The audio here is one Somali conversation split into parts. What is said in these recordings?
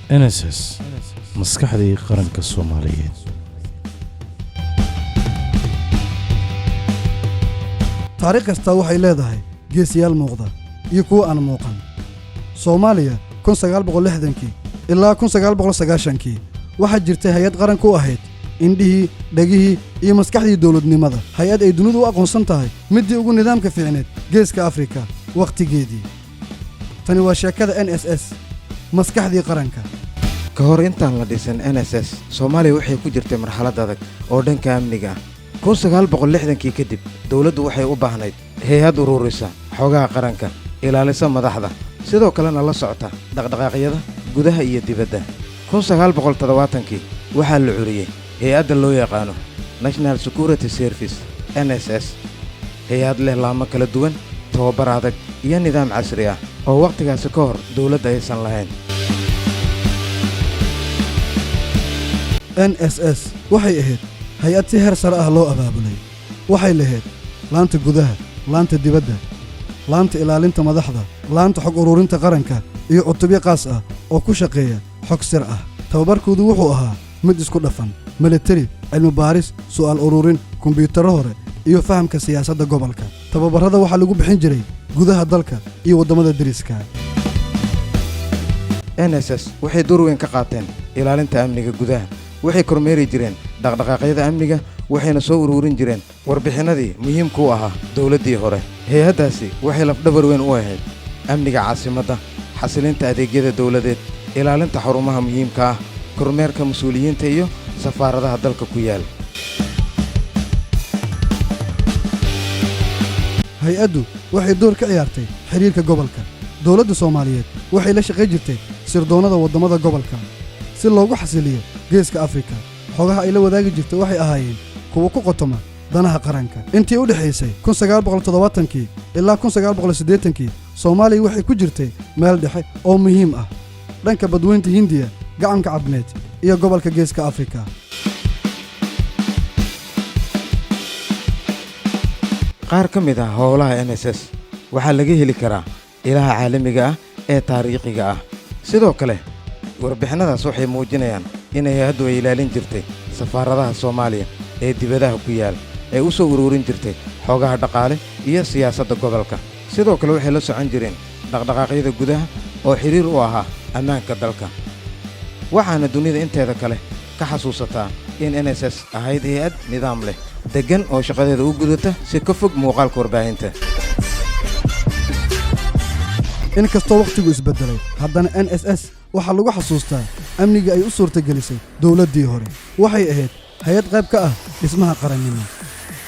NSS maskaxdii qaranka Soomaaliyeed. taariikh kasta waxay leedahay geesiyaal muuqda iyo kuwa aan muuqan. Soomaaliya 1960kii ilaa 1990kii waxa jirtay hay'ad qaran ku ahayd indhihii, dhagihii iyo maskaxdii dawladnimada. Hay'ad ay dunidu u aqoonsan tahay midii ugu nidaamka fiicneed geeska Afrika waqtigeedii. Tani waa sheekada NSS maskaxdii qaranka. ka hor intaan la dhisin NSS Soomaaliya waxay ku jirtay marxalad adag oo dhanka amniga ah 1960kii kadib dawladdu waxay u baahnayd hay'ad ururisa xogaha qaranka ilaalisa madaxda sidoo kalena la socota dhaqdhaqaaqyada gudaha iyo dibadda 1970kii waxaa la curiyay hay'adda loo yaqaano National Security Service NSS hay'ad leh laamo kala duwan tababar adag iyo nidaam casri ah oo waqtigaas ka hor dawladda aysan lahayn. NSS waxay ahayd hay'ad si heer sare ah loo abaabulay. Waxay lahayd laanta gudaha, laanta dibadda, laanta ilaalinta madaxda, laanta xog ururinta qaranka iyo cutubyo qaas ah oo ku shaqeeya xog sir ah. Tababarkoodu wuxuu ahaa mid isku dhafan: military, cilmi baaris, su'aal ururin, kombiyuutarro hore iyo fahamka siyaasadda gobolka. Tababarrada waxaa lagu bixin jiray gudaha dalka iyo waddamada deriska. NSS waxay door weyn ka qaateen ilaalinta amniga gudaha. waxay kormeeri jireen dhaqdhaqaaqyada amniga waxayna soo ururin jireen warbixinadii muhiimka u ahaa dawladdii hore. hay'addaasi waxay lafdhabar weyn u ahayd amniga caasimadda, xasilinta adeegyada dawladeed, ilaalinta xarumaha muhiimka ah, kormeerka mas'uuliyiinta iyo safaaradaha dalka ku yaal. Hay'addu waxay door ka ciyaartay xiriirka gobolka. Dawladda Soomaaliyeed waxay la shaqayn jirtay sirdoonada waddamada gobolka si loogu xasiliyo geeska Afrika. xogaha ay la wadaagi jirtay waxay ahaayeen kuwa ku qotoma danaha qaranka. intii u dhaxaysay 1970kii ilaa 1980kii Soomaaliya waxay ku jirtay meel dhexe oo muhiim ah dhanka badweynta Hindiya, gacanka Cadmeed iyo gobolka geeska Afrika. qaar ka mid ah howlaha NSS waxaa laga heli karaa ilaha caalamiga ah ee taariikhiga ah. sidoo kale warbixinadaas waxay muujinayaan in hay'addu ay ilaalin jirtay safaaradaha Soomaaliya ee dibadaha ku yaal ee u soo ururin jirtay xogaha dhaqaale iyo siyaasadda gobolka. sidoo kale waxay la socon jireen dhaqdhaqaaqyada gudaha oo xiriir u ahaa ammaanka dalka. waxaana dunida inteeda kale ka xasuusataa in NSS ahayd hay'ad nidaam leh, degan oo shaqadeeda u gudata si ka fog muuqaalka warbaahinta. in kastoo waqtigu isbedelay haddana NSS waxaa lagu xasuustaa amniga ay u suurtagelisay dawladdii hore. waxay ahayd hay'ad qayb ka ah dhismaha qarannimo.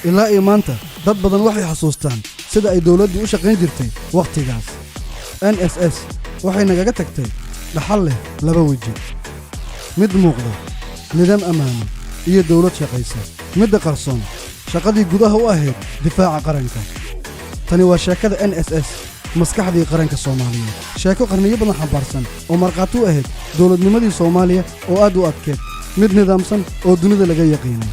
ilaa iyo maanta dad badan waxay xasuustaan sida ay dawladdu u shaqayn jirtay waqtigaas. NSS waxay nagaga tagtay dhaxal leh laba weji: mid muuqda, nidaam ammaano iyo dawlad shaqaysa; midda qarsoon, shaqadii gudaha u ahayd difaaca qaranka. tani waa sheekada NSS maskaxdii qaranka Soomaaliyeed. sheeko qarniyo badan xambaarsan oo markhaati u ahayd dawladnimadii Soomaaliya oo aad u adkeed, mid nidaamsan oo dunida laga yaqiinay.